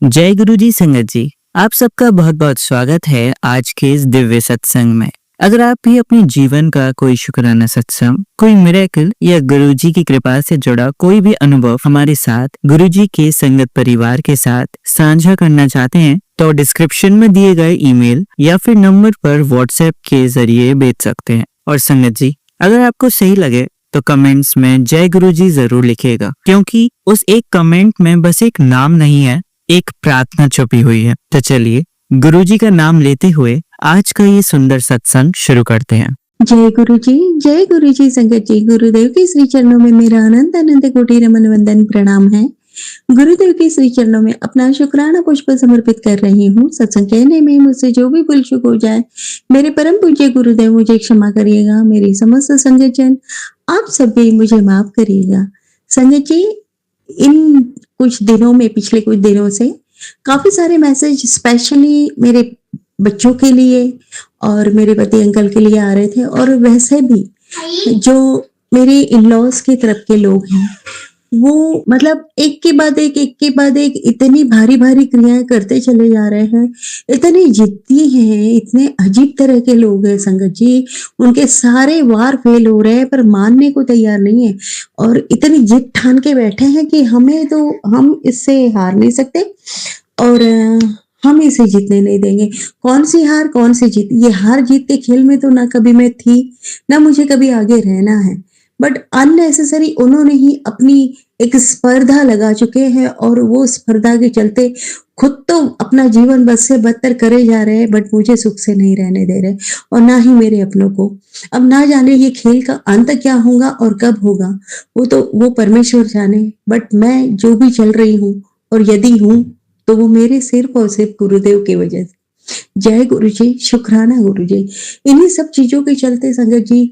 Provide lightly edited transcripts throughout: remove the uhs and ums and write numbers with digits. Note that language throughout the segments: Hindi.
जय गुरु जी संगत जी, आप सबका बहुत बहुत स्वागत है आज के इस दिव्य सत्संग में। अगर आप भी अपने जीवन का कोई शुक्राना सत्संग, कोई मिरेकल या गुरु जी की कृपा से जुड़ा कोई भी अनुभव हमारे साथ गुरु जी के संगत परिवार के साथ साझा करना चाहते हैं तो डिस्क्रिप्शन में दिए गए ईमेल या फिर नंबर पर व्हाट्सएप के जरिए भेज सकते हैं। और संगत जी, अगर आपको सही लगे तो कमेंट्स में जय गुरु जी जरूर लिखिएगा, क्योंकि उस एक कमेंट में बस एक नाम नहीं है, एक प्रार्थना छुपी हुई है। तो चलिए गुरुजी का नाम लेते हुए आज का ये सुंदर सत्संग शुरू करते हैं। जय गुरु जी संगत जी। गुरुदेव के श्री चरणों में मेरा अनंत अनंत कोटि रमन वंदन प्रणाम है। गुरुदेव के श्री चरणों में अपना शुक्राना पुष्प समर्पित कर रही हूँ। सत्संग कहने में मुझसे जो भी भूल चूक हो जाए, मेरे परम पूज्य गुरुदेव मुझे क्षमा करिएगा। मेरी समस्त संगत जन आप सब भी मुझे माफ करिएगा। संगत जी, इन कुछ दिनों में, पिछले कुछ दिनों से काफी सारे मैसेज स्पेशली मेरे बच्चों के लिए और मेरे पति अंकल के लिए आ रहे थे, और वैसे भी जो मेरे इन-लॉज की तरफ के लोग हैं वो मतलब एक के बाद एक इतनी भारी भारी क्रियाएं करते चले जा रहे हैं। इतने जिद्दी हैं, इतने अजीब तरह के लोग हैं संगत जी। उनके सारे वार फेल हो रहे हैं पर मानने को तैयार नहीं है, और इतनी जिद ठान के बैठे हैं कि हम इससे हार नहीं सकते और हम इसे जीतने नहीं देंगे। कौन सी हार कौन सी जीत, ये हार जीत के खेल में तो ना कभी मैं थी, ना मुझे कभी आगे रहना है। बट अननेसेसरी उन्होंने ही अपनी एक स्पर्धा लगा चुके हैं, और वो स्पर्धा के चलते खुद तो अपना जीवन बद से बदतर करे जा रहे हैं, बट मुझे सुख से नहीं रहने दे रहे, और ना ही मेरे अपनों को। अब ना जाने ये खेल का अंत क्या होगा और कब होगा, वो परमेश्वर जाने। बट मैं जो भी चल रही हूँ, और यदि हूँ, तो वो मेरे सिर्फ और सिर्फ गुरुदेव की वजह से। जय गुरु जी, शुक्राना गुरु जी। इन्हीं सब चीजों के चलते संगत जी,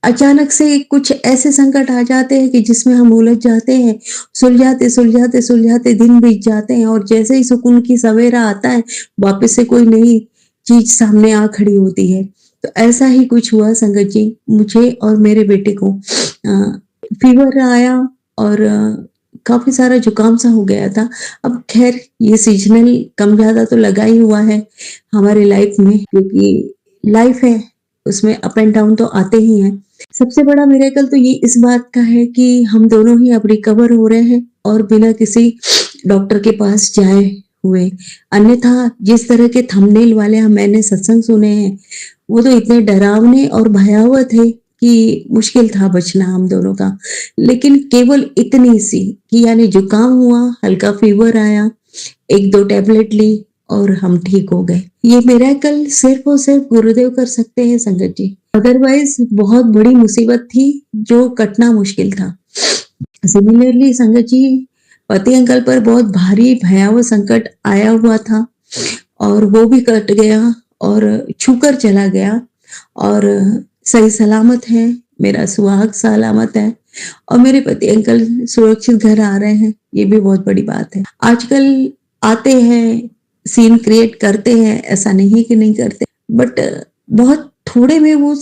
अचानक से कुछ ऐसे संकट आ जाते हैं कि जिसमें हम उलझ जाते हैं। सुलझाते दिन बीत जाते हैं, और जैसे ही सुकून की सवेरा आता है, वापस से कोई नई चीज सामने आ खड़ी होती है। तो ऐसा ही कुछ हुआ संगत जी, मुझे और मेरे बेटे को फीवर आया, और काफी सारा जुकाम सा हो गया था। अब खैर ये सीजनल कम ज्यादा तो लगा ही हुआ है हमारे लाइफ में, क्योंकि लाइफ है, उसमें अप एंड डाउन तो आते ही हैं। सबसे बड़ा मिरेकल तो ये इस बात का है कि हम दोनों ही अब रिकवर हो रहे हैं, और बिना किसी डॉक्टर के पास जाए हुए। अन्यथा जिस तरह के थंबनेल वाले मैंने सत्संग सुने हैं, वो तो इतने डरावने और भयावह थे कि मुश्किल था बचना हम दोनों का। लेकिन केवल इतनी सी कि यानी जुकाम हुआ, हल्का फीवर आया, 1-2 टैबलेट ली और हम ठीक हो गए। ये मिरेकल सिर्फ और सिर्फ गुरुदेव कर सकते हैं संगत जी। अदरवाइज बहुत बड़ी मुसीबत थी जो कटना मुश्किल था। सिमिलरली संगत जी, पति अंकल पर बहुत भारी भयावह संकट आया हुआ था, और वो भी कट गया और छूकर चला गया, और सही सलामत है, मेरा सुहाग सलामत है, और मेरे पति अंकल सुरक्षित घर आ रहे हैं। ये भी बहुत बड़ी बात है। आजकल आते हैं, सीन क्रिएट करते हैं, ऐसा नहीं कि नहीं करते, बट बहुत थोड़े में वो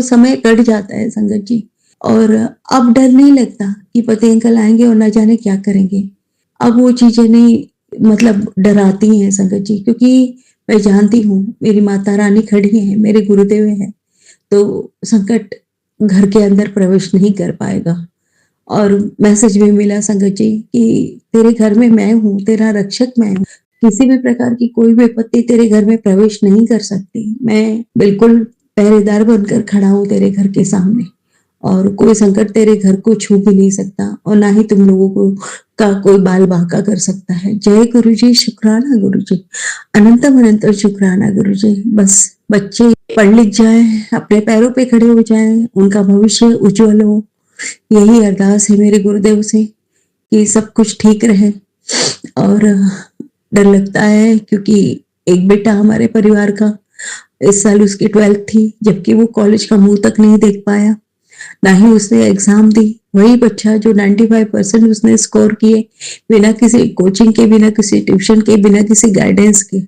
समय कट जाता है संगत जी। और अब डर नहीं लगता कि पति अंकल आएंगे और ना जाने क्या करेंगे। अब वो चीजें नहीं मतलब डराती हैं संगत जी, क्योंकि मैं जानती हूँ मेरी माता रानी खड़ी है, मेरे गुरुदेव हैं, तो संकट घर के अंदर प्रवेश नहीं कर पाएगा। और मैसेज भी मिला संगत जी कि तेरे घर में मैं हूँ, तेरा रक्षक मैं हूँ, किसी भी प्रकार की कोई विपत्ति तेरे घर में प्रवेश नहीं कर सकती। मैं बिल्कुल पहरेदार बनकर खड़ा हूँ तेरे घर के सामने, और कोई संकट तेरे घर को छू भी नहीं सकता, और ना ही तुम लोगों को का कोई बाल बांका कर सकता है। जय गुरु जी, शुक्राना गुरु जी, अनंतम अनंत शुक्राना गुरु जी। बस बच्चे पढ़ लिख जाए, अपने पैरों पे खड़े हो जाए, उनका भविष्य उज्जवल हो, यही अरदास है मेरे गुरुदेव से कि सब कुछ ठीक रहे। और डर लगता है क्योंकि एक बेटा हमारे परिवार का, इस साल उसकी 12th थी, जबकि वो कॉलेज का मुंह तक नहीं देख पाया, ना ही उसने एग्जाम दी। वही बच्चा जो 95% उसने स्कोर किए, बिना किसी कोचिंग के, बिना किसी ट्यूशन के, बिना किसी गाइडेंस के।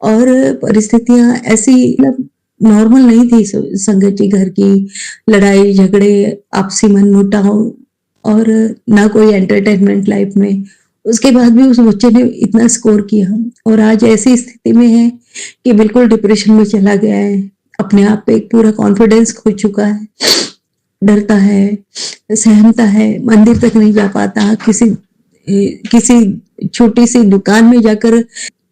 और परिस्थितियां ऐसी मतलब नॉर्मल नहीं थी संगत जी। घर की लड़ाई झगड़े, आपसी मनमुटाव, और ना कोई एंटरटेनमेंट लाइफ में, उसके बाद भी उस बच्चे ने इतना स्कोर किया और आज ऐसी स्थिति में है कि बिल्कुल डिप्रेशन में चला गया है। अपने आप पे एक पूरा कॉन्फिडेंस खो चुका है, डरता है, सहमता है, मंदिर तक नहीं जा पाता, किसी छोटी सी दुकान में जाकर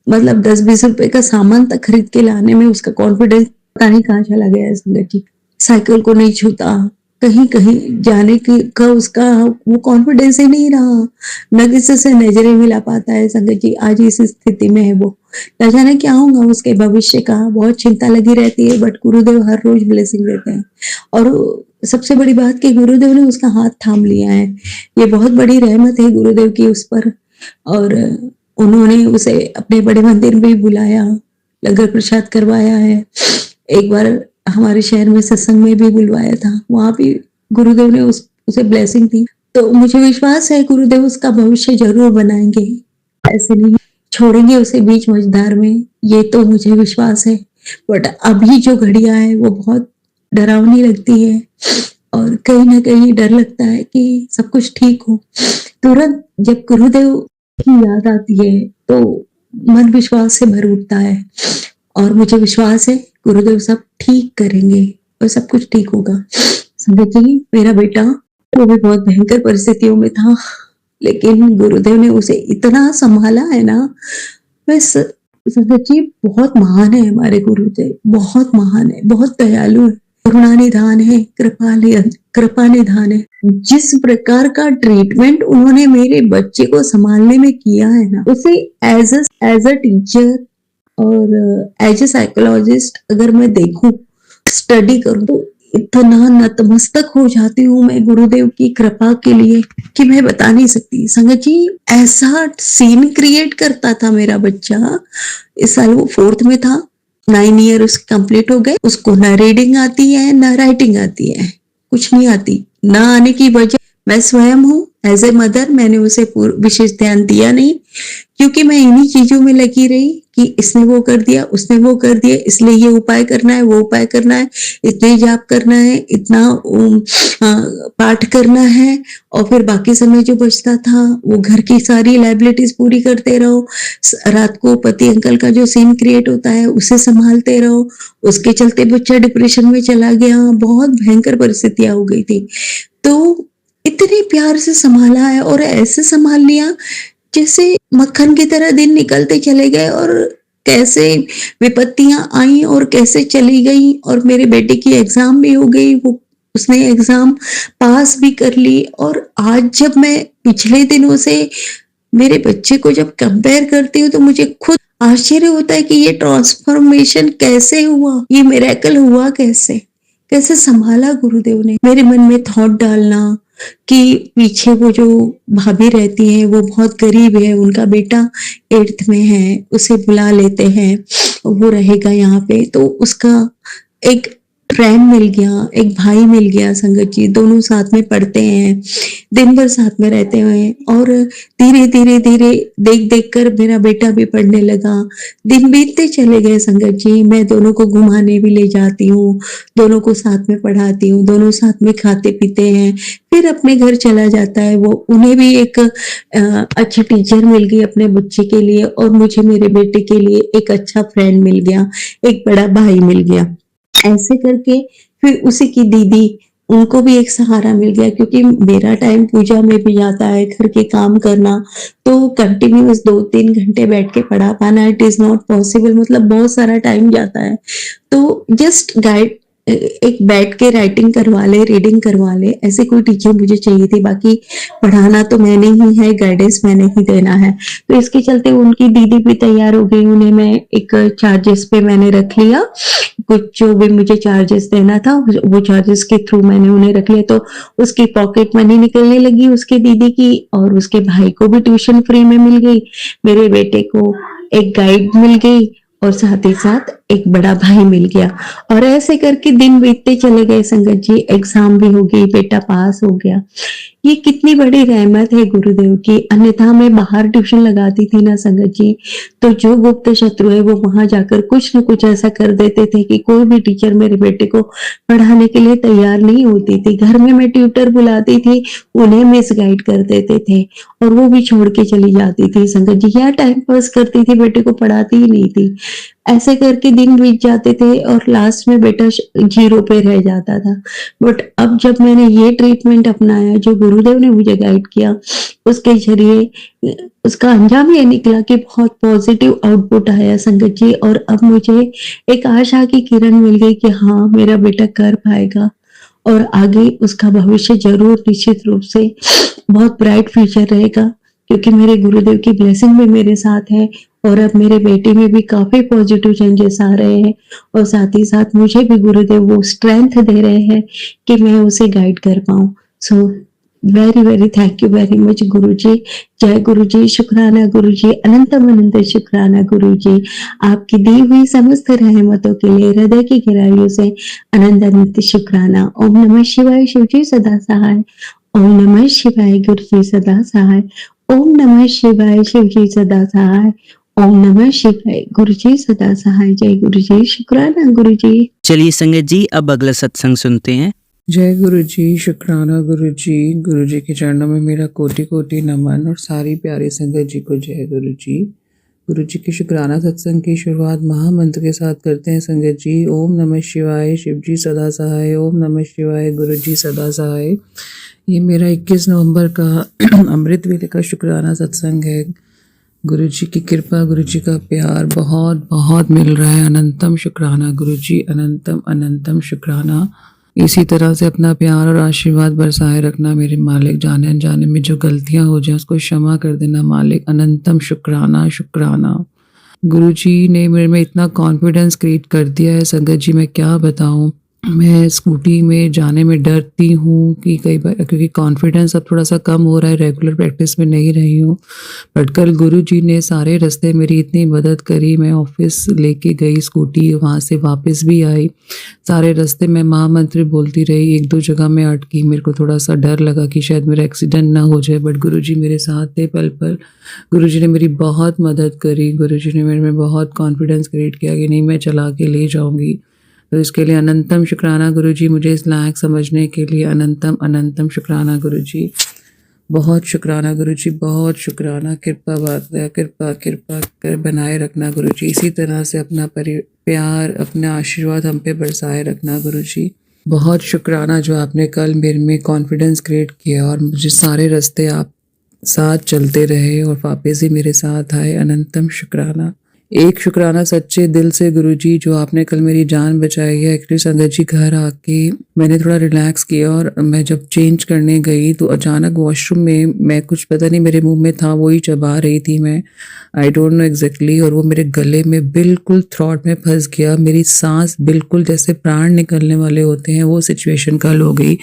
मतलब 10-20 रुपए का सामान तक खरीद के लाने में उसका कॉन्फिडेंस पता नहीं कहाँ चला गया है संगत जी। साइकिल को नहीं छूता, कहीं जाने का उसका वो कॉन्फिडेंस ही नहीं रहा, न किसी से नजरें मिला पाता है संगत जी। आज इस स्थिति में है वो, न जाने क्या होगा उसके भविष्य का, बहुत चिंता लगी रहती है। But Gurudev her rose blessing देते हैं और सबसे बड़ी बात कि गुरुदेव ने उसका हाथ थाम लिया है। ये बहुत बड़ी रहमत है गुरुदेव की उस पर। और उन्होंने उसे अपने बड़े मंदिर में भी बुलाया, लंगर प्रसाद करवाया है। एक बार हमारे शहर में सत्संग में भी बुलवाया था, वहां भी गुरुदेव ने उसे ब्लेसिंग दी। तो मुझे विश्वास है गुरुदेव उसका भविष्य जरूर बनाएंगे, ऐसे नहीं छोड़ेंगे उसे बीच मझधार में, ये तो मुझे विश्वास है। बट अभी जो घड़ियां है वो बहुत डरावनी लगती है और कहीं ना कहीं डर लगता है कि सब कुछ ठीक हो। तुरंत जब गुरुदेव की याद आती है तो मन विश्वास से भर उठता है और मुझे विश्वास है गुरुदेव सब ठीक करेंगे और सब कुछ ठीक होगा। संगत जी, मेरा बेटा वो भी बहुत भयंकर परिस्थितियों में था, लेकिन गुरुदेव ने उसे इतना संभाला है ना। बस संगत जी, बहुत महान है हमारे गुरुदेव, बहुत महान है, बहुत दयालु है, करुणा निधान है, कृपा निधान है। जिस प्रकार का ट्रीटमेंट उन्होंने मेरे बच्चे को संभालने में किया है ना, उसे एज अ टीचर और एज ए साइकोलॉजिस्ट अगर मैं देखूं, स्टडी करूं, तो इतना नतमस्तक हो जाती हूँ मैं गुरुदेव की कृपा के लिए कि मैं बता नहीं सकती। संगत जी, ऐसा सीन क्रिएट करता था मेरा बच्चा। इस साल वो 4th में था, 9 ईयर उसके कंप्लीट हो गए। उसको ना रीडिंग आती है ना राइटिंग आती है, कुछ नहीं आती। ना आने की वजह मैं स्वयं हूँ। एज ए मदर मैंने उसे विशेष ध्यान दिया नहीं, क्योंकि मैं इन्हीं चीजों में लगी रही कि इसने वो कर दिया, उसने वो कर दिया, इसलिए ये उपाय करना है, वो उपाय करना है, इतने जाप करना है, इतना पाठ करना है। और फिर बाकी समय जो बचता था वो घर की सारी लाइबिलिटीज पूरी करते रहो। रात को पति अंकल का जो सीन क्रिएट होता है उसे संभालते रहो। उसके चलते बच्चा डिप्रेशन में चला गया, बहुत भयंकर परिस्थितियां हो गई थी। तो इतने प्यार से संभाला है और ऐसे संभाल लिया जैसे मक्खन की तरह दिन निकलते चले गए और कैसे विपत्तियां आई और कैसे चली गई। और मेरे बेटे की एग्जाम भी हो गई, वो उसने एग्जाम पास भी कर ली। और आज जब मैं पिछले दिनों से मेरे बच्चे को जब कंपेयर करती हूँ तो मुझे खुद आश्चर्य होता है कि ये ट्रांसफॉर्मेशन कैसे हुआ, ये मिरेकल हुआ कैसे, कैसे संभाला गुरुदेव ने। मेरे मन में थॉट डालना कि पीछे वो जो भाभी रहती है वो बहुत गरीब है, उनका बेटा 8th में है, उसे बुला लेते हैं, वो रहेगा यहाँ पे। तो उसका एक फ्रेंड मिल गया, एक भाई मिल गया संगत जी, दोनों साथ में पढ़ते हैं, दिन भर साथ में रहते हुए। और धीरे धीरे धीरे देख देख कर मेरा बेटा भी पढ़ने लगा। दिन बीतते चले गए संगत जी, मैं दोनों को घुमाने भी ले जाती हूँ, दोनों को साथ में पढ़ाती हूँ, दोनों साथ में खाते पीते हैं, फिर अपने घर चला जाता है वो। उन्हें भी एक अच्छी टीचर मिल गई अपने बच्चे के लिए और मुझे मेरे बेटे के लिए एक अच्छा फ्रेंड मिल गया, एक बड़ा भाई मिल गया। ऐसे करके फिर उसी की दीदी, उनको भी एक सहारा मिल गया, क्योंकि मेरा टाइम पूजा में भी जाता है, घर के काम करना, तो कंटिन्यूअस 2-3 घंटे बैठ के पढ़ा पाना इट इज नॉट पॉसिबल, मतलब बहुत सारा टाइम जाता है। तो जस्ट गाइड, एक बैठ के राइटिंग करवा ले, रीडिंग करवा ले, ऐसे कोई टीचर मुझे चाहिए थी। बाकी पढ़ाना तो मैंने ही है, गाइडेंस मैंने ही देना है। तो इसके चलते उनकी दीदी भी तैयार हो गई, उन्हें मैं एक चार्जेस पे मैंने रख लिया, कुछ जो भी मुझे चार्जेस देना था वो चार्जेस के थ्रू मैंने उन्हें रख लिया। तो उसकी पॉकेट मनी निकलने लगी उसके दीदी की, और उसके भाई को भी ट्यूशन फ्री में मिल गई, मेरे बेटे को एक गाइड मिल गई, और साथ ही साथ एक बड़ा भाई मिल गया। और ऐसे करके दिन बीतते चले गए संगत जी, एग्जाम भी हो गई, बेटा पास हो गया। ये कितनी बड़ी रहमत है गुरुदेव की। अन्यथा मैं बाहर ट्यूशन लगाती थी ना संगत जी, तो जो गुप्त शत्रु है वो वहां जाकर कुछ न कुछ ऐसा कर देते थे कि कोई भी टीचर मेरे बेटे को पढ़ाने के लिए तैयार नहीं होती थी। घर में मैं ट्यूटर बुलाती थी, उन्हें मिसगाइड कर देते थे और वो भी छोड़ के चली जाती थी संगत जी, या टाइम पास करती थी, बेटे को पढ़ाती ही नहीं थी। ऐसे करके दिन बीत जाते थे और लास्ट में बेटा जीरो पे रह जाता था। बट अब जब मैंने ये ट्रीटमेंट अपनाया जो गुरुदेव ने मुझे गाइड किया, उसके जरिए उसका अंजाम ये निकला कि बहुत पॉजिटिव आउटपुट आया संगत जी। और अब मुझे एक आशा की किरण मिल गई कि हाँ, मेरा बेटा कर पाएगा और आगे उसका भविष्य जरूर निश्चित रूप से बहुत ब्राइट फ्यूचर रहेगा, क्योंकि मेरे गुरुदेव की ब्लेसिंग भी मेरे साथ है। और अब मेरे बेटे में भी काफी पॉजिटिव चेंजेस आ रहे हैं और साथ ही साथ मुझे भी गुरुदेव वो स्ट्रेंथ दे रहे हैं कि मैं उसे गाइड कर पाऊं। So very very thank you very much गुरु जी। जय गुरु जी, शुक्राना गुरु जी, अनंतम अनंत शुक्राना गुरु जी। आपकी दी हुई समस्त रहमतों के लिए हृदय की गहराइयों से अनंत अनंत शुक्राना। ओम नमः शिवाय, शिव जी सदा सहाय। ओम नमः शिवाय, गुरु जी सदा सहाय। ओम नमः शिवाय, शिव जी सदा सहाय। ओम नमः शिवाय, गुरु जी सदा सहाय। जय गुरु जी, शुक्राना गुरु जी। चलिए संगत जी, अब अगला सत्संग सुनते हैं। जय गुरु जी, शुक्राना गुरु जी। गुरु जी के चरणों में मेरा कोटि कोटि नमन और सारी प्यारी संगत जी को जय गुरु जी। गुरु जी के शुक्राना सत्संग की शुरुआत महामंत्र के साथ करते हैं संगत जी। ओम नमः शिवाय, शिव जी सदा सहाय। ओम नमः शिवाय, गुरु जी सदा सहाय। ये मेरा 21 नवंबर का अमृत वेले का शुक्राना सत्संग है। गुरु जी की कृपा, गुरु जी का प्यार बहुत बहुत मिल रहा है। अनंतम शुक्राना गुरु जी, अनंतम अनंतम शुक्राना। इसी तरह से अपना प्यार और आशीर्वाद बरसाए रखना मेरे मालिक। जाने अनजाने में जो गलतियां हो जाए उसको क्षमा कर देना मालिक। अनंतम शुक्राना शुक्राना। गुरु जी ने मेरे में इतना कॉन्फिडेंस क्रिएट कर दिया है संगत जी, मैं क्या बताऊं। मैं स्कूटी में जाने में डरती हूँ कि कई बार, क्योंकि कॉन्फिडेंस अब थोड़ा सा कम हो रहा है, रेगुलर प्रैक्टिस में नहीं रही हूँ। बट कल गुरु जी ने सारे रास्ते मेरी इतनी मदद करी। मैं ऑफिस लेके गई स्कूटी, वहाँ से वापस भी आई। सारे रास्ते मैं महामंत्र बोलती रही। एक दो जगह मैं अटकी, मेरे को थोड़ा सा डर लगा कि शायद मेरा एक्सीडेंट ना हो जाए, बट गुरु जी मेरे साथ थे पल पल। गुरु जी ने मेरी बहुत मदद करी। गुरु जी ने मेरे में बहुत कॉन्फिडेंस क्रिएट किया कि नहीं, मैं चला के ले जाऊँगी। तो इसके लिए अनंतम शुक्राना गुरु जी, मुझे इस लायक समझने के लिए अनंतम अनंतम शुक्राना गुरु जी। बहुत शुक्राना गुरु जी, बहुत शुक्राना। कृपा बात है, कृपा कृपा कर बनाए रखना गुरु जी। इसी तरह से अपना प्यार, अपना आशीर्वाद हम पे बरसाए रखना गुरु जी। बहुत शुक्राना जो आपने कल मेरे में कॉन्फिडेंस क्रिएट किया और मुझे सारे रास्ते आप साथ चलते रहे और वापस ही मेरे साथ आए। अनंतम शुक्राना। एक शुक्राना सच्चे दिल से गुरुजी, जो आपने कल मेरी जान बचाई है। एक्चुअली संगत जी घर आके मैंने थोड़ा रिलैक्स किया और मैं जब चेंज करने गई तो अचानक वॉशरूम में मैं कुछ पता नहीं मेरे मुंह में था, वही चबा रही थी मैं, आई डोंट नो एग्जैक्टली, और वो मेरे गले में बिल्कुल थ्रॉट में फंस गया। मेरी सांस बिल्कुल जैसे प्राण निकलने वाले होते हैं, वो सिचुएशन कल हो गई।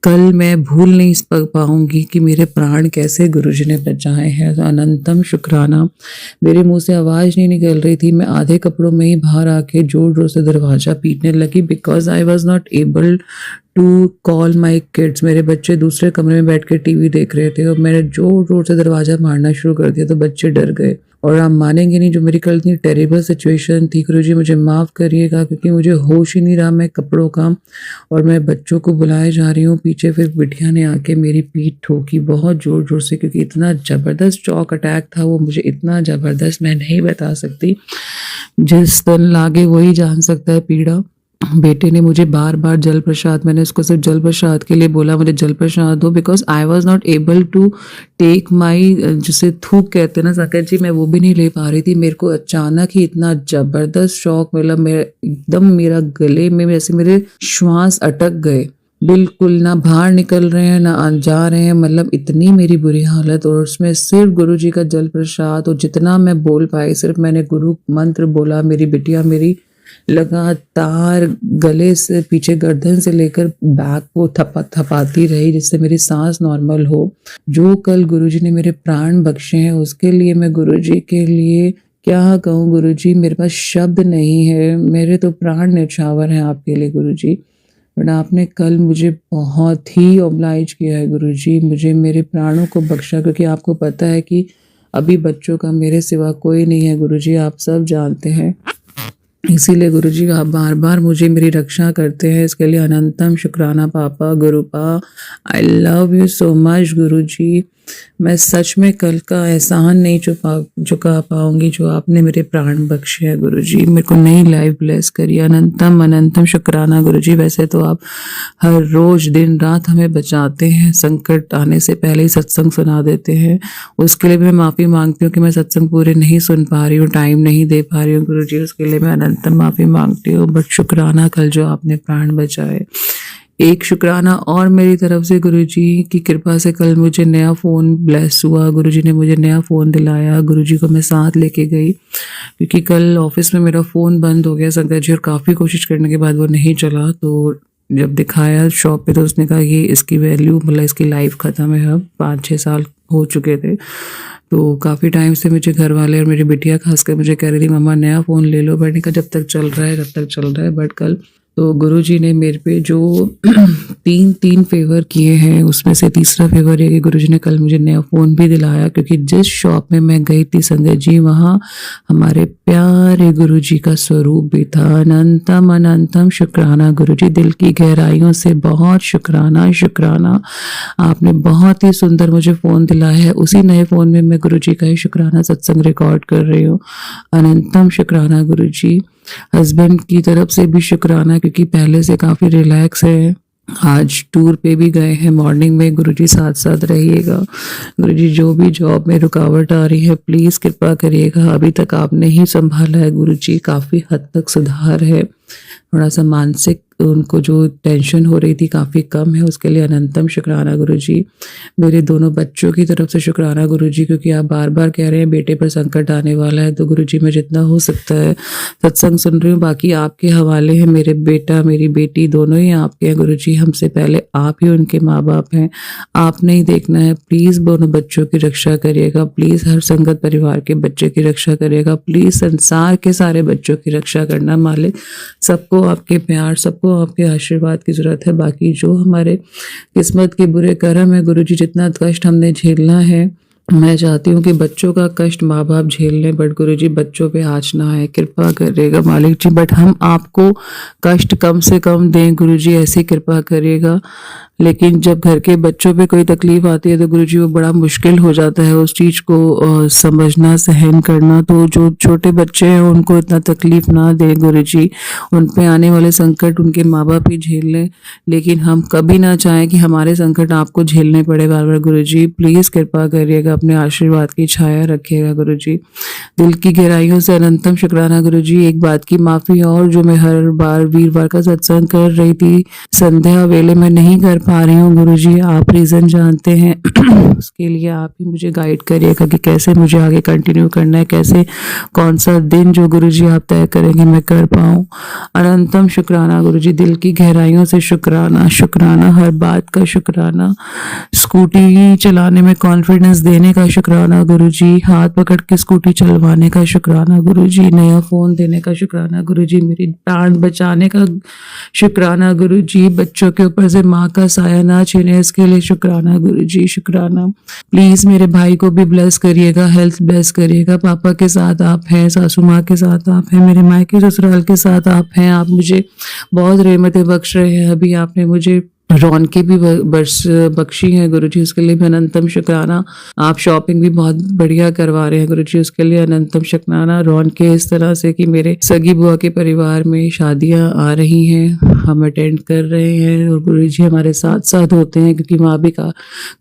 कल मैं भूल नहीं पाऊंगी कि मेरे प्राण कैसे गुरुजी ने बचाए हैं। तो अनंतम शुक्राना। मेरे मुंह से आवाज़ नहीं निकल रही थी, मैं आधे कपड़ों में ही बाहर आके जोर जोर से दरवाज़ा पीटने लगी, because I was not able to call my kids. मेरे बच्चे दूसरे कमरे में बैठ के टीवी देख रहे थे और मैंने जोर जोर से दरवाज़ा मारना शुरू कर दिया तो बच्चे डर गए। और आप मानेंगे नहीं, जो मेरी कल इतनी टेरिबल सिचुएशन थी, गुरुजी मुझे माफ़ करिएगा, क्योंकि मुझे होश ही नहीं रहा मैं कपड़ों का, और मैं बच्चों को बुलाए जा रही हूँ पीछे। फिर बिटिया ने आके मेरी पीठ ठोकी बहुत ज़ोर ज़ोर से, क्योंकि इतना ज़बरदस्त शॉक अटैक था वो, मुझे इतना ज़बरदस्त मैं नहीं बता सकती। जिस दिन लागे वही जान सकता है पीड़ा। बेटे ने मुझे बार बार जल प्रसाद, मैंने उसको सिर्फ जल प्रसाद के लिए बोला मुझे जल प्रसाद दो, because I was not able to take my, जिसे थूक कहते हैं ना साकेत जी, मैं वो भी नहीं ले पा रही थी। मेरे को अचानक ही इतना जबरदस्त शॉक मिला, मेरा एकदम मेरा गले में जैसे मेरे श्वास अटक गए, बिल्कुल ना बाहर निकल रहे हैं ना जा रहे हैं, मतलब इतनी मेरी बुरी हालत। और उसमें सिर्फ गुरु जी का जल प्रसाद और जितना मैं बोल पाई सिर्फ मैंने गुरु मंत्र बोला। मेरी बिटिया मेरी लगातार गले से पीछे गर्दन से लेकर बैक को थपाती रही, जिससे मेरी सांस नॉर्मल हो। जो कल गुरुजी ने मेरे प्राण बख्शे हैं उसके लिए मैं गुरुजी के लिए क्या कहूँ गुरुजी, मेरे पास शब्द नहीं है, मेरे तो प्राण न्यौछावर हैं आपके लिए गुरुजी। बट आपने कल मुझे बहुत ही ओब्लाइज किया है गुरुजी, मुझे मेरे प्राणों को बख्शा, क्योंकि आपको पता है कि अभी बच्चों का मेरे सिवा कोई नहीं है गुरुजी, आप सब जानते हैं। इसीलिए गुरुजी आप बार बार मुझे मेरी रक्षा करते हैं, इसके लिए अनंतम शुक्राना पापा गुरुपा। I love you so much Guruji. मैं सच में कल का एहसान नहीं चुका पाऊंगी जो आपने मेरे प्राण बख्शे हैं गुरुजी, मेरे को नई लाइफ ब्लेस करिए। अनंतम अनंतम शुक्राना गुरुजी। वैसे तो आप हर रोज दिन रात हमें बचाते हैं, संकट आने से पहले ही सत्संग सुना देते हैं, उसके लिए मैं माफ़ी मांगती हूँ कि मैं सत्संग पूरे नहीं सुन पा रही हूँ, टाइम नहीं दे पा रही हूँ गुरुजी, उसके लिए मैं अनंतम माफ़ी मांगती हूँ। बट शुक्राना कल जो आपने प्राण बचाए। एक शुक्राना और मेरी तरफ से गुरुजी की कृपा से कल मुझे नया फ़ोन ब्लेस हुआ, गुरुजी ने मुझे नया फ़ोन दिलाया, गुरुजी को मैं साथ लेके गई, क्योंकि कल ऑफिस में मेरा फ़ोन बंद हो गया संकट जी, और काफ़ी कोशिश करने के बाद वो नहीं चला। तो जब दिखाया शॉप पे तो उसने कहा ये इसकी वैल्यू, मतलब इसकी लाइफ ख़त्म है, अब 5-6 साल हो चुके थे। तो काफ़ी टाइम से मुझे घर वाले और मेरी बिटिया खासकर मुझे कह रही थी मम्मा नया फ़ोन ले लो, मैंने कहा जब तक चल रहा है तब तक चल रहा है। बट कल तो गुरुजी ने मेरे पे जो 3 फेवर किए हैं, उसमें से तीसरा फेवर ये कि गुरुजी ने कल मुझे नया फ़ोन भी दिलाया, क्योंकि जिस शॉप में मैं गई थी संगत जी, वहाँ हमारे प्यारे गुरुजी का स्वरूप भी था। अनंतम अनंतम शुक्राना गुरुजी, दिल की गहराइयों से बहुत शुक्राना शुक्राना। आपने बहुत ही सुंदर मुझे फ़ोन दिलाया है, उसी नए फ़ोन में मैं गुरुजी का ही शुक्राना सत्संग रिकॉर्ड कर रही हूँ। अनंतम शुक्राना गुरुजी। हस्बैंड की तरफ से भी शुक्राना, क्योंकि पहले से काफ़ी रिलैक्स है, आज टूर पे भी गए हैं मॉर्निंग में। गुरुजी साथ साथ रहिएगा गुरुजी, जो भी जॉब में रुकावट आ रही है प्लीज़ कृपा करिएगा। अभी तक आपने ही संभाला है गुरुजी, काफ़ी हद तक सुधार है, थोड़ा सा मानसिक उनको जो टेंशन हो रही थी काफ़ी कम है, उसके लिए अनंतम शुक्राना गुरुजी। मेरे दोनों बच्चों की तरफ से शुक्राना गुरुजी, क्योंकि आप बार बार कह रहे हैं बेटे पर संकट आने वाला है, तो गुरुजी मैं जितना हो सकता है सत्संग सुन रही हूँ, बाकी आपके हवाले हैं। मेरे बेटा मेरी बेटी दोनों ही आपके हैं गुरुजी, हमसे पहले आप ही उनके माँ बाप हैं, आपने ही देखना है। प्लीज़ दोनों बच्चों की रक्षा करिएगा, प्लीज़ हर संगत परिवार के बच्चे की रक्षा करिएगा, प्लीज़ संसार के सारे बच्चों की रक्षा करना मालिक। सबको आपके प्यार, सबको आपके आशीर्वाद की ज़रूरत है। बाकी जो हमारे किस्मत के बुरे कर्म है गुरुजी, जितना कष्ट हमने झेलना है, मैं चाहती हूँ कि बच्चों का कष्ट माँ बाप झेल लें, बट गुरुजी बच्चों पे आँच ना आए, कृपा करिएगा मालिक जी। बट हम आपको कष्ट कम से कम दें गुरुजी, ऐसी कृपा करिएगा। लेकिन जब घर के बच्चों पे कोई तकलीफ आती है तो गुरुजी वो बड़ा मुश्किल हो जाता है उस चीज़ को समझना, सहन करना। तो जो छोटे बच्चे हैं उनको इतना तकलीफ ना दें गुरुजी, उन पे आने वाले संकट उनके माँ बाप ही झेल लें, लेकिन हम कभी ना चाहें कि हमारे संकट आपको झेलने पड़े बार बार। गुरुजी प्लीज़ कृपा करिएगा, अपने आशीर्वाद की छाया रखिएगा गुरुजी। दिल की गहराइयों से अनंतम शुक्राना गुरुजी। एक बात की माफ़ी और, जो मैं हर बार वीरवार का सत्संग कर रही थी संध्या वेले में नहीं कर पा रही हूँ गुरुजी, आप रीज़न जानते हैं उसके लिए आप ही मुझे गाइड करिएगा कि कैसे मुझे आगे कंटिन्यू करना है, कैसे कौन सा दिन जो गुरुजी आप तय करेंगे मैं कर पाऊँ। अनंतम शुक्राना गुरुजी, दिल की गहराइयों से शुक्राना शुक्राना, हर बात का शुक्राना, स्कूटी चलाने में कॉन्फिडेंस देने का शुक्राना गुरुजी, हाथ पकड़ के स्कूटी चलवाने का शुक्राना गुरुजी, नया फ़ोन देने का शुक्राना गुरुजी, मेरी प्राण बचाने का शुक्राना गुरुजी, बच्चों के ऊपर से माँ का साया ना छीने इसके लिए शुक्राना गुरुजी शुक्राना। प्लीज़ मेरे भाई को भी ब्लेस करिएगा, हेल्थ ब्लेस करिएगा। पापा के साथ आप हैं, सासू माँ के साथ आप हैं, मेरे मायके ससुराल के साथ आप हैं, आप मुझे बहुत रहमतें बख्श रहे हैं। अभी आपने मुझे रौनकें भी बख्शी हैं गुरुजी, उसके लिए भी अनंतम शुक्राना। आप शॉपिंग भी बहुत बढ़िया करवा रहे हैं गुरुजी, उसके लिए अनंतम शुक्राना। रौनकें इस तरह से कि मेरे सगी बुआ के परिवार में शादियां आ रही हैं, हम अटेंड कर रहे हैं और गुरुजी हमारे साथ साथ होते हैं, क्योंकि माँ भी का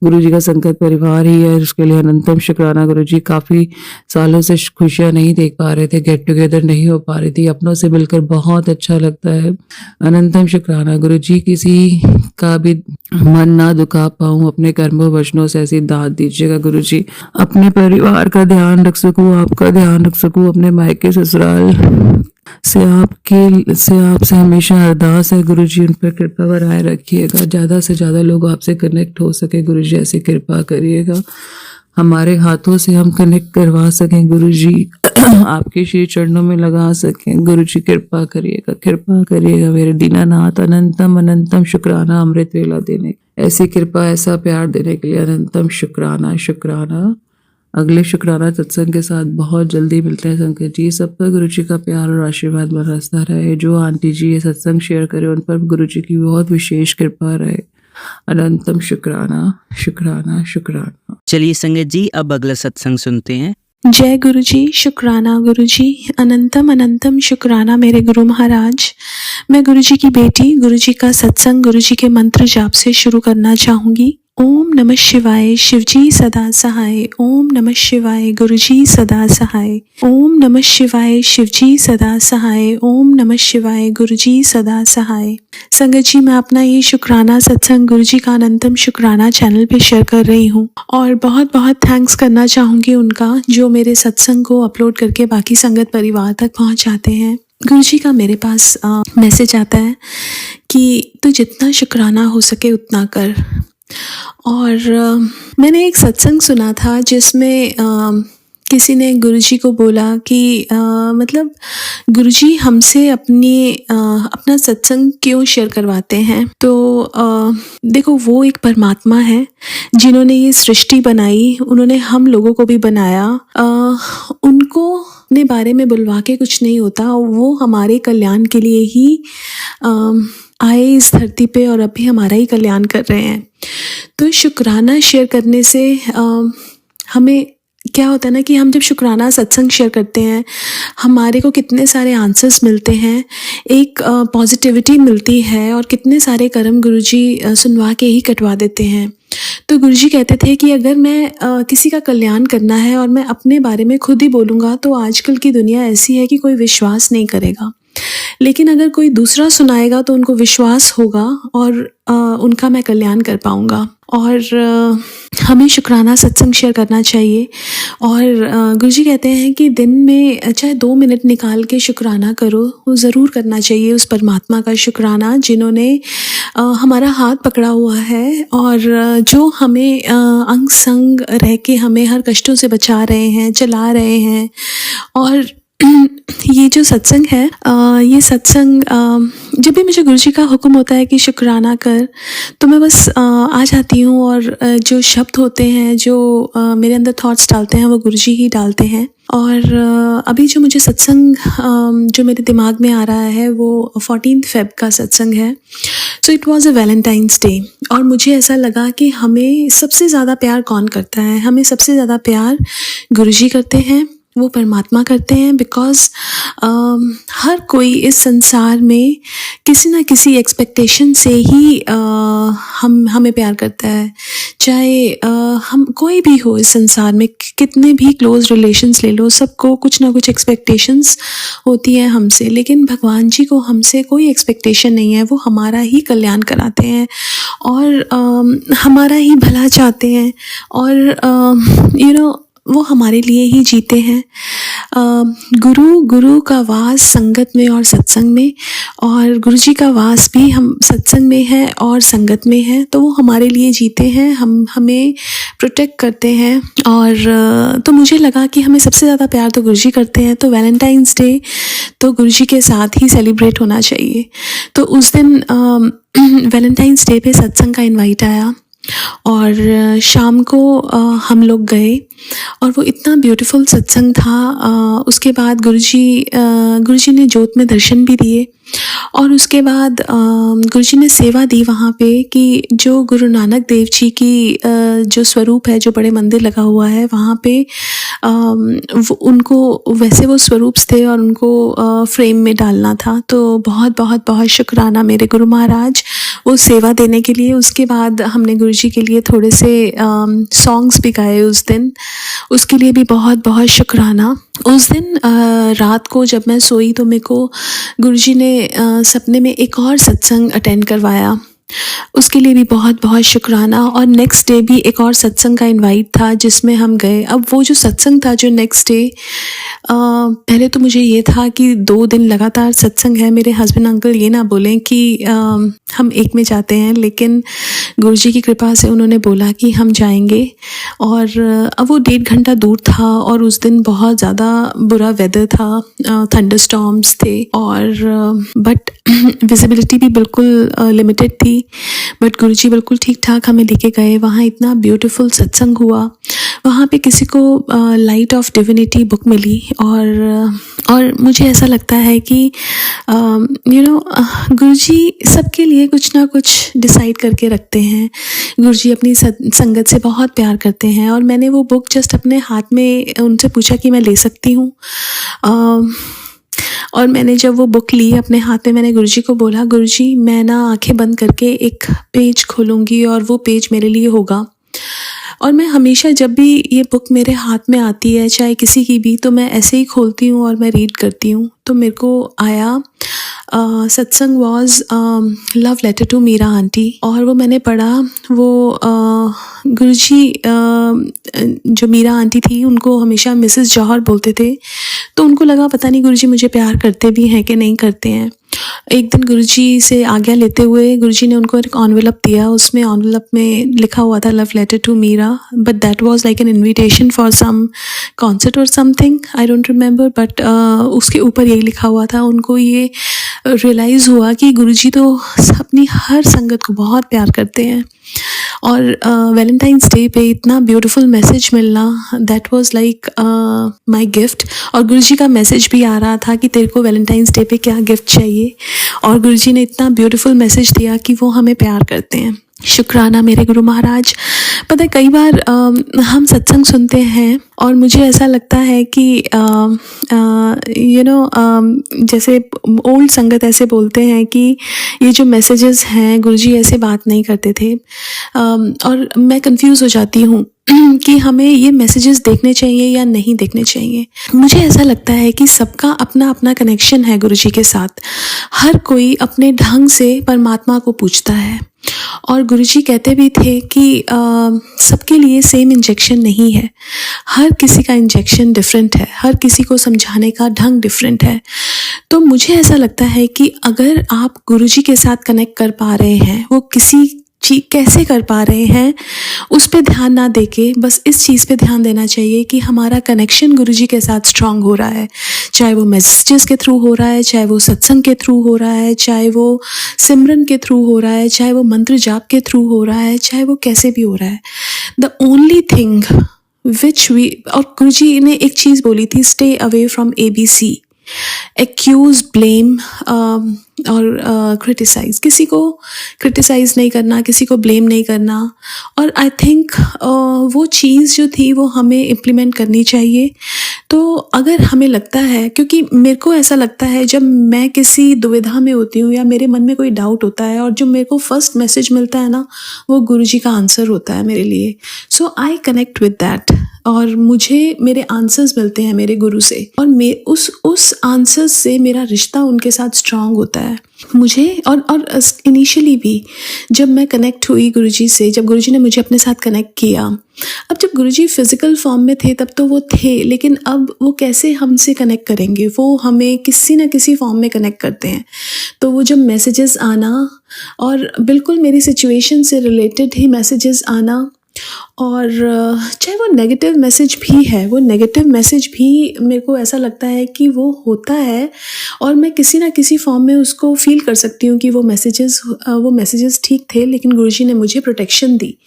गुरुजी का संकट परिवार ही है, उसके लिए अनंतम शुक्राना गुरुजी। काफ़ी सालों से खुशियाँ नहीं देख पा रहे थे, गेट टुगेदर नहीं हो पा रही थी, अपनों से मिलकर बहुत अच्छा लगता है। अनंतम शुक्राना गुरुजी, किसी का भी मन ना दुखा पाऊँ, अपने कर्मों वचनों से ऐसी दाद दीजिएगा गुरुजी, अपने परिवार का ध्यान रख सकूँ, आपका ध्यान रख सकूँ, अपने मायके ससुराल से आपसे हमेशा अरदास है गुरुजी, उन पर कृपा बनाए रखिएगा, ज़्यादा से ज़्यादा लोग आपसे कनेक्ट हो सके गुरुजी, ऐसी कृपा करिएगा, हमारे हाथों से हम कनेक्ट करवा सकें गुरुजी। आपके श्री चरणों में लगा सकें। गुरु जी कृपा करिएगा मेरे दीनानाथ। अनंतम अनंतम शुक्राना अमृत वेला देने, ऐसी कृपा ऐसा प्यार देने के लिए अनंतम शुक्राना शुक्राना। अगले शुक्राना सत्संग के साथ बहुत जल्दी मिलते हैं संकट जी। सब पर गुरु जी का प्यार और आशीर्वाद बरसता रहे। जो आंटी जी ये सत्संग शेयर करे उन पर गुरु जी की बहुत विशेष कृपा रहे। अनंतम शुक्राना शुक्राना शुक्राना। चलिए संगत जी, अब अगला सत्संग सुनते हैं। जय गुरु जी, शुक्राना गुरु जी, अनंतम अनंतम शुक्राना मेरे गुरु महाराज। मैं गुरु जी की बेटी गुरु जी का सत्संग गुरु जी के मंत्र जाप से शुरू करना चाहूँगी। ओम नमः शिवाय, शिवजी सदा सहाय। ओम नमः शिवाय, गुरुजी सदा सहाय। ओम नमः शिवाय, शिवजी सदा सहाय। ओम नमः शिवाय, गुरुजी सदा सहाय। संगत जी, मैं अपना ये शुक्राना सत्संग गुरु जी का अनंतम शुक्राना चैनल पे शेयर कर रही हूँ और बहुत बहुत थैंक्स करना चाहूँगी उनका जो मेरे सत्संग को अपलोड करके बाकी संगत परिवार तक पहुँचाते हैं। गुरु जी का मेरे पास मैसेज आता है कि तू जितना शुक्राना हो सके उतना कर। और मैंने एक सत्संग सुना था जिसमें किसी ने गुरुजी को बोला कि मतलब गुरुजी हमसे अपना सत्संग क्यों शेयर करवाते हैं। तो देखो, वो एक परमात्मा है जिन्होंने ये सृष्टि बनाई, उन्होंने हम लोगों को भी बनाया। उनको अपने बारे में बुलवा के कुछ नहीं होता, वो हमारे कल्याण के लिए ही आए इस धरती पे और अभी हमारा ही कल्याण कर रहे हैं। तो शुक्राना शेयर करने से हमें क्या होता है ना कि हम जब शुक्राना सत्संग शेयर करते हैं हमारे को कितने सारे आंसर्स मिलते हैं, एक पॉजिटिविटी मिलती है और कितने सारे कर्म गुरुजी सुनवा के ही कटवा देते हैं। तो गुरुजी कहते थे कि अगर मैं किसी का कल्याण करना है और मैं अपने बारे में खुद ही बोलूँगा तो आजकल की दुनिया ऐसी है कि कोई विश्वास नहीं करेगा, लेकिन अगर कोई दूसरा सुनाएगा तो उनको विश्वास होगा और उनका मैं कल्याण कर पाऊँगा। और हमें शुक्राना सत्संग शेयर करना चाहिए। और गुरुजी कहते हैं कि दिन में चाहे 2 मिनट निकाल के शुक्राना करो, वो ज़रूर करना चाहिए उस परमात्मा का शुक्राना जिन्होंने हमारा हाथ पकड़ा हुआ है और जो हमें अंग संग रह के हमें हर कष्टों से बचा रहे हैं, चला रहे हैं। और ये जो सत्संग है, ये सत्संग जब भी मुझे गुरुजी का हुक्म होता है कि शुक्राना कर, तो मैं बस आ जाती हूँ और जो शब्द होते हैं, जो मेरे अंदर थॉट्स डालते हैं, वो गुरुजी ही डालते हैं। और अभी जो मुझे सत्संग जो मेरे दिमाग में आ रहा है वो 14 फेब का सत्संग है। So it was a Valentine's day और मुझे ऐसा लगा कि हमें सबसे ज़्यादा प्यार कौन करता है? हमें सबसे ज़्यादा प्यार गुरुजी करते हैं, वो परमात्मा करते हैं। बिकॉज़ हर कोई इस संसार में किसी ना किसी एक्सपेक्टेशन से ही हमें प्यार करता है। चाहे हम कोई भी हो इस संसार में, कितने भी क्लोज रिलेशंस ले लो, सबको कुछ ना कुछ एक्सपेक्टेशंस होती हैं हमसे। लेकिन भगवान जी को हमसे कोई एक्सपेक्टेशन नहीं है, वो हमारा ही कल्याण कराते हैं और हमारा ही भला चाहते हैं और वो हमारे लिए ही जीते हैं। गुरु का वास संगत में और सत्संग में, और गुरु जी का वास भी हम सत्संग में है और संगत में है। तो वो हमारे लिए जीते हैं, हमें प्रोटेक्ट करते हैं। और तो मुझे लगा कि हमें सबसे ज़्यादा प्यार तो गुरु जी करते हैं, तो वैलेंटाइंस डे तो गुरु जी के साथ ही सेलिब्रेट होना चाहिए। तो उस दिन वैलेंटाइंस डे पे सत्संग का इनवाइट आया और शाम को हम लोग गए और वो इतना ब्यूटीफुल सत्संग था। उसके बाद गुरुजी ने जोत में दर्शन भी दिए और उसके बाद गुरुजी ने सेवा दी वहाँ पे कि जो गुरु नानक देव जी की जो स्वरूप है, जो बड़े मंदिर लगा हुआ है वहाँ पे उनको वैसे वो स्वरूप्स थे और उनको फ्रेम में डालना था। तो बहुत बहुत बहुत शुक्राना मेरे गुरु महाराज वो सेवा देने के लिए। उसके बाद हमने गुरुजी के लिए थोड़े से सॉन्ग्स भी गाए उस दिन, उसके लिए भी बहुत बहुत शुक्राना। उस दिन रात को जब मैं सोई तो मेरे को गुरुजी ने सपने में एक और सत्संग अटेंड करवाया, उसके लिए भी बहुत बहुत शुक्राना। और नेक्स्ट डे भी एक और सत्संग का इनवाइट था जिसमें हम गए। अब वो जो सत्संग था जो नेक्स्ट डे, पहले तो मुझे ये था कि 2 दिन लगातार सत्संग है, मेरे हस्बैंड अंकल ये ना बोलें कि हम एक में जाते हैं। लेकिन गुरुजी की कृपा से उन्होंने बोला कि हम जाएंगे। और अब वो 1.5 घंटा दूर था और उस दिन बहुत ज़्यादा बुरा वेदर था, थंडरस्टॉर्म्स थे और बट विजिबिलिटी भी बिल्कुल लिमिटेड थी। बट गुरुजी बिल्कुल ठीक ठाक हमें लेके गए। वहाँ इतना ब्यूटीफुल सत्संग हुआ। वहाँ पे किसी को लाइट ऑफ डिविनिटी बुक मिली और मुझे ऐसा लगता है कि गुरुजी सबके लिए कुछ ना कुछ डिसाइड करके रखते हैं। गुरुजी अपनी संगत से बहुत प्यार करते हैं और मैंने वो बुक जस्ट अपने हाथ में उनसे पूछा कि मैं ले सकती हूँ। और मैंने जब वो बुक ली अपने हाथ में, मैंने गुरुजी को बोला, गुरुजी मैं ना आंखें बंद करके एक पेज खोलूँगी और वो पेज मेरे लिए होगा। और मैं हमेशा जब भी ये बुक मेरे हाथ में आती है, चाहे किसी की भी, तो मैं ऐसे ही खोलती हूँ और मैं रीड करती हूँ। तो मेरे को आया सत्संग was love letter to Meera aunty और वो मैंने पढ़ा। वो गुरुजी जो मीरा आंटी थी उनको हमेशा मिसेस जौहर बोलते थे। तो उनको लगा पता नहीं गुरुजी मुझे प्यार करते भी हैं कि नहीं करते हैं। एक दिन गुरुजी से आज्ञा लेते हुए गुरुजी ने उनको एक एनवेलप दिया। उसमें एनवेलप में लिखा हुआ था love letter to Meera, but that was like an invitation for some concert और something, I don't remember. But उसके ऊपर यही लिखा हुआ था। उनको ये रियलाइज़ हुआ कि गुरुजी तो अपनी हर संगत को बहुत प्यार करते हैं। और वैलेंटाइंस डे पे इतना ब्यूटीफुल मैसेज मिलना, that was like my gift. और गुरुजी का मैसेज भी आ रहा था कि तेरे को वैलेंटाइंस डे पे क्या गिफ्ट चाहिए। और गुरुजी ने इतना ब्यूटीफुल मैसेज दिया कि वो हमें प्यार करते हैं। शुक्राना मेरे गुरु महाराज। पता है कई बार हम सत्संग सुनते हैं और मुझे ऐसा लगता है कि जैसे ओल्ड संगत ऐसे बोलते हैं कि ये जो मैसेजेस हैं गुरुजी ऐसे बात नहीं करते थे। और मैं कंफ्यूज हो जाती हूँ कि हमें ये मैसेजेस देखने चाहिए या नहीं देखने चाहिए। मुझे ऐसा लगता है कि सबका अपना अपना कनेक्शन है गुरुजी के साथ। हर कोई अपने ढंग से परमात्मा को पूछता है। और गुरुजी कहते भी थे कि सबके लिए सेम इंजेक्शन नहीं है, हर किसी का इंजेक्शन डिफरेंट है, हर किसी को समझाने का ढंग डिफरेंट है। तो मुझे ऐसा लगता है कि अगर आप गुरुजी के साथ कनेक्ट कर पा रहे हैं, वो किसी कैसे कर पा रहे हैं उस पे ध्यान ना देके बस इस चीज़ पे ध्यान देना चाहिए कि हमारा कनेक्शन गुरुजी के साथ स्ट्रांग हो रहा है। चाहे वो मैसेजेस के थ्रू हो रहा है, चाहे वो सत्संग के थ्रू हो रहा है, चाहे वो सिमरन के थ्रू हो रहा है, चाहे वो मंत्र जाप के थ्रू हो रहा है, चाहे वो कैसे भी हो रहा है। The only thing which we, और गुरुजी ने एक चीज़ बोली थी, stay away from ABC, accuse, blame और क्रिटिसाइज। किसी को क्रिटिसाइज नहीं करना, किसी को ब्लेम नहीं करना। और आई थिंक वो चीज़ जो थी वो हमें इम्प्लीमेंट करनी चाहिए। तो अगर हमें लगता है, क्योंकि मेरे को ऐसा लगता है जब मैं किसी दुविधा में होती हूँ या मेरे मन में कोई डाउट होता है और जो मेरे को फर्स्ट मैसेज मिलता है ना, वो गुरुजी का आंसर होता है मेरे लिए। सो आई कनेक्ट विद दैट और मुझे मेरे आंसर्स मिलते हैं मेरे गुरु से और मैं उस आंसर्स से मेरा रिश्ता उनके साथ स्ट्रांग होता है मुझे। और इनिशियली भी जब मैं कनेक्ट हुई गुरुजी से, जब गुरुजी ने मुझे अपने साथ कनेक्ट किया, अब जब गुरुजी फिजिकल फॉर्म में थे तब तो वो थे, लेकिन अब वो कैसे हमसे कनेक्ट करेंगे, वो हमें किसी ना किसी फॉर्म में कनेक्ट करते हैं। तो वो जब मैसेजेस आना और बिल्कुल मेरी सिचुएशन से रिलेटेड ही मैसेजेस आना, और चाहे वो नेगेटिव मैसेज भी है, वो नेगेटिव मैसेज भी मेरे को ऐसा लगता है कि वो होता है और मैं किसी ना किसी फॉर्म में उसको फील कर सकती हूँ कि वो मैसेजेस ठीक थे, लेकिन गुरुजी ने मुझे प्रोटेक्शन दी।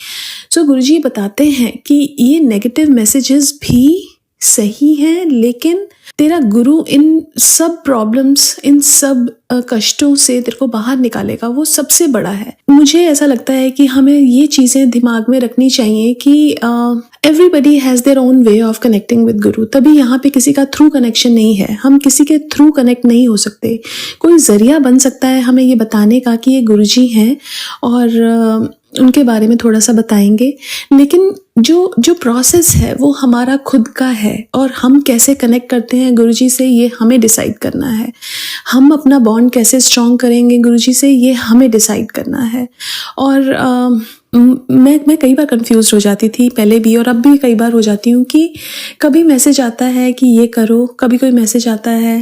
सो गुरुजी बताते हैं कि ये नेगेटिव मैसेजेस भी सही हैं, लेकिन तेरा गुरु इन सब प्रॉब्लम्स, इन सब कष्टों से तेरे को बाहर निकालेगा, वो सबसे बड़ा है। मुझे ऐसा लगता है कि हमें ये चीज़ें दिमाग में रखनी चाहिए कि everybody has their own way of connecting with गुरु। तभी यहाँ पे किसी का थ्रू कनेक्शन नहीं है, हम किसी के थ्रू कनेक्ट नहीं हो सकते। कोई ज़रिया बन सकता है हमें ये बताने का कि ये गुरुजी हैं और उनके बारे में थोड़ा सा बताएंगे, लेकिन जो प्रोसेस है वो हमारा खुद का है और हम कैसे कनेक्ट करते हैं गुरुजी से ये हमें डिसाइड करना है। हम अपना बॉन्ड कैसे स्ट्रॉन्ग करेंगे गुरुजी से ये हमें डिसाइड करना है। और मैं कई बार कंफ्यूज हो जाती थी, पहले भी और अब भी कई बार हो जाती हूँ कि कभी मैसेज आता है कि ये करो, कभी कोई मैसेज आता है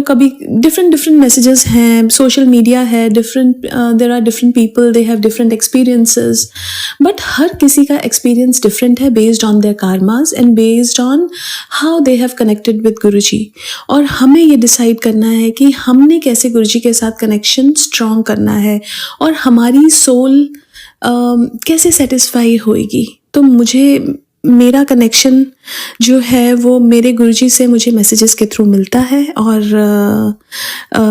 कभी डिफरेंट मैसेजेस हैं, सोशल मीडिया है, there are different people, they have different experiences, but हर किसी का एक्सपीरियंस डिफरेंट है based on their karmas and based on how they have connected with Guruji. और हमें ये डिसाइड करना है कि हमने कैसे गुरुजी के साथ कनेक्शन स्ट्रॉन्ग करना है और हमारी सोल कैसे सेटिस्फाई होएगी। तो मेरा कनेक्शन जो है वो मेरे गुरुजी से मुझे मैसेजेस के थ्रू मिलता है, और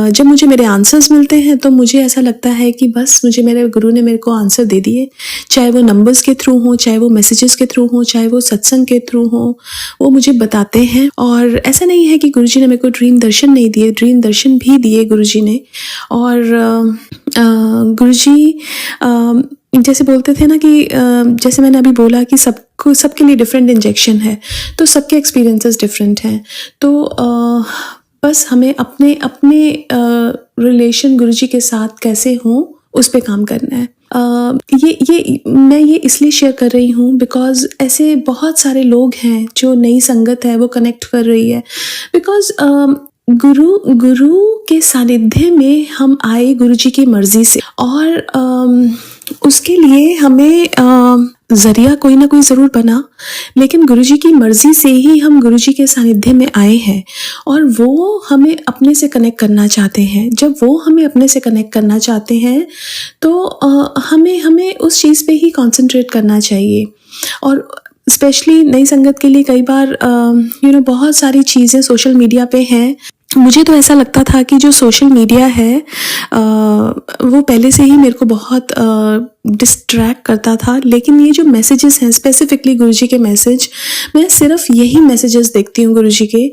जब मुझे मेरे आंसर्स मिलते हैं तो मुझे ऐसा लगता है कि बस मेरे गुरु ने मेरे को आंसर दे दिए, चाहे वो नंबर्स के थ्रू हो, चाहे वो मैसेजेस के थ्रू हो, चाहे वो सत्संग के थ्रू हो, वो मुझे बताते हैं। और ऐसा नहीं है कि गुरुजी ने मेरे को ड्रीम दर्शन नहीं दिए, ड्रीम दर्शन भी दिए गुरुजी ने। और गुरुजी जैसे बोलते थे ना कि जैसे मैंने अभी बोला कि सबके लिए डिफरेंट इंजेक्शन है, तो सबके एक्सपीरियंसेस डिफरेंट हैं। तो बस हमें अपने रिलेशन गुरुजी के साथ कैसे हों उस पे काम करना है। मैं ये इसलिए शेयर कर रही हूँ बिकॉज ऐसे बहुत सारे लोग हैं जो नई संगत है वो कनेक्ट कर रही है, बिकॉज गुरु के सानिध्य में हम आए गुरुजी की मर्जी से, और उसके लिए हमें जरिया कोई ना कोई ज़रूर बना, लेकिन गुरुजी की मर्जी से ही हम गुरुजी के सानिध्य में आए हैं, और वो हमें अपने से कनेक्ट करना चाहते हैं। जब वो हमें अपने से कनेक्ट करना चाहते हैं तो हमें उस चीज़ पे ही कंसंट्रेट करना चाहिए। और स्पेशली नई संगत के लिए कई बार बहुत सारी चीज़ें सोशल मीडिया पे हैं। मुझे तो ऐसा लगता था कि जो सोशल मीडिया है वो पहले से ही मेरे को बहुत डिस्ट्रैक्ट करता था, लेकिन ये जो मैसेजेस हैं, स्पेसिफिकली गुरुजी के मैसेज, मैं सिर्फ यही मैसेजेस देखती हूँ गुरुजी के,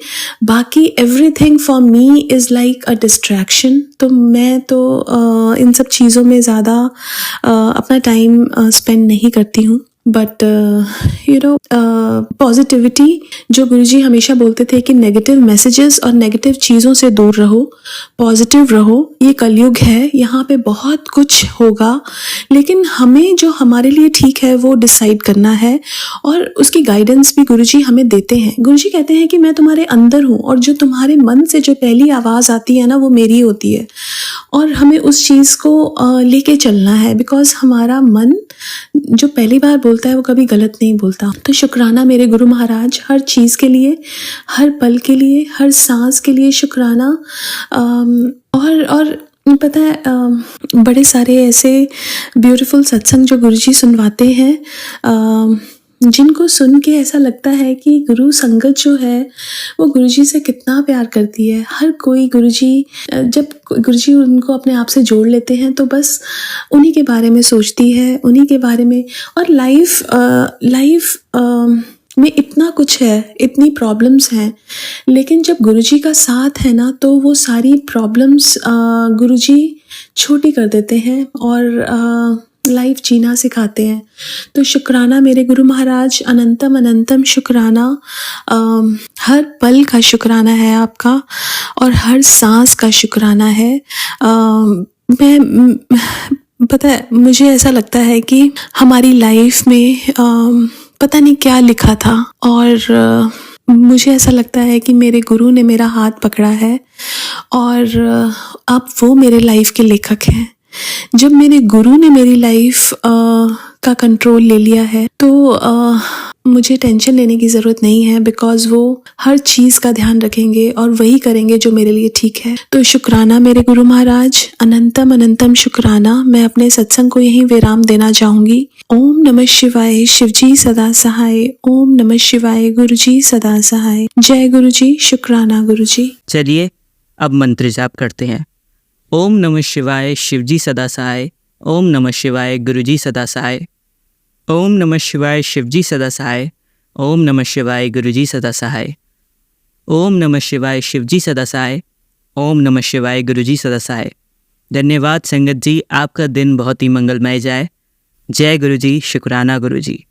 बाकी everything for me is like a distraction. तो मैं तो इन सब चीज़ों में ज़्यादा अपना टाइम स्पेंड नहीं करती हूँ। बट पॉजिटिविटी, जो गुरुजी हमेशा बोलते थे कि नेगेटिव मैसेजेस और नेगेटिव चीज़ों से दूर रहो, पॉजिटिव रहो। ये कलयुग है, यहाँ पे बहुत कुछ होगा, लेकिन हमें जो हमारे लिए ठीक है वो डिसाइड करना है, और उसकी गाइडेंस भी गुरुजी हमें देते हैं। गुरुजी कहते हैं कि मैं तुम्हारे अंदर हूँ, और जो तुम्हारे मन से जो पहली आवाज़ आती है ना वो मेरी होती है, और हमें उस चीज़ को लेके चलना है, बिकॉज हमारा मन जो पहली बार बोलता है वो कभी गलत नहीं बोलता। तो शुक्राना मेरे गुरु महाराज, हर चीज़ के लिए, हर पल के लिए, हर सांस के लिए शुक्राना। और पता है बड़े सारे ऐसे ब्यूटीफुल सत्संग जो गुरुजी सुनवाते हैं, जिनको सुन के ऐसा लगता है कि गुरु संगत जो है वो गुरुजी से कितना प्यार करती है। हर कोई जब गुरुजी उनको अपने आप से जोड़ लेते हैं तो बस उन्हीं के बारे में सोचती है, उन्हीं के बारे में। और लाइफ में इतना कुछ है, इतनी प्रॉब्लम्स हैं, लेकिन जब गुरुजी का साथ है ना तो वो सारी प्रॉब्लम्स गुरुजी छोटी कर देते हैं और लाइफ जीना सिखाते हैं। तो शुक्राना मेरे गुरु महाराज, अनंतम अनंतम शुक्राना। हर पल का शुक्राना है आपका, और हर सांस का शुक्राना है। पता है, मुझे ऐसा लगता है कि हमारी लाइफ में पता नहीं क्या लिखा था, और मुझे ऐसा लगता है कि मेरे गुरु ने मेरा हाथ पकड़ा है, और अब वो मेरे लाइफ के लेखक हैं। जब मेरे गुरु ने मेरी लाइफ का कंट्रोल ले लिया है तो मुझे टेंशन लेने की ज़रूरत नहीं है, बिकॉज़ वो हर चीज़ का ध्यान रखेंगे और वही करेंगे जो मेरे लिए ठीक है। तो शुक्राना मेरे गुरु महाराज, अनंतम अनंतम शुक्राना। मैं अपने सत्संग को यहीं विराम देना चाहूँगी। ओम नमः शिवाय, शिवजी सदा सहाय। ओम नमः शिवाय, गुरुजी सदा सहाय। जय गुरुजी, शुक्राना गुरुजी। चलिए अब मंत्र जाप करते हैं। ओम नमः शिवाय, शिवजी सदा सहाय। ओम नमः शिवाय, गुरुजी सदा सहाय। ओम नमः शिवाय, शिवजी सदा सहाय। ओम नमः शिवाय, गुरुजी सदा सहाय। ओम नमः शिवाय, शिवजी सदा सहाय। ओम नमः शिवाय, गुरुजी सदा सहाय। धन्यवाद संगत जी, आपका दिन बहुत ही मंगलमय जाए। जय गुरुजी, शुक्राना गुरुजी।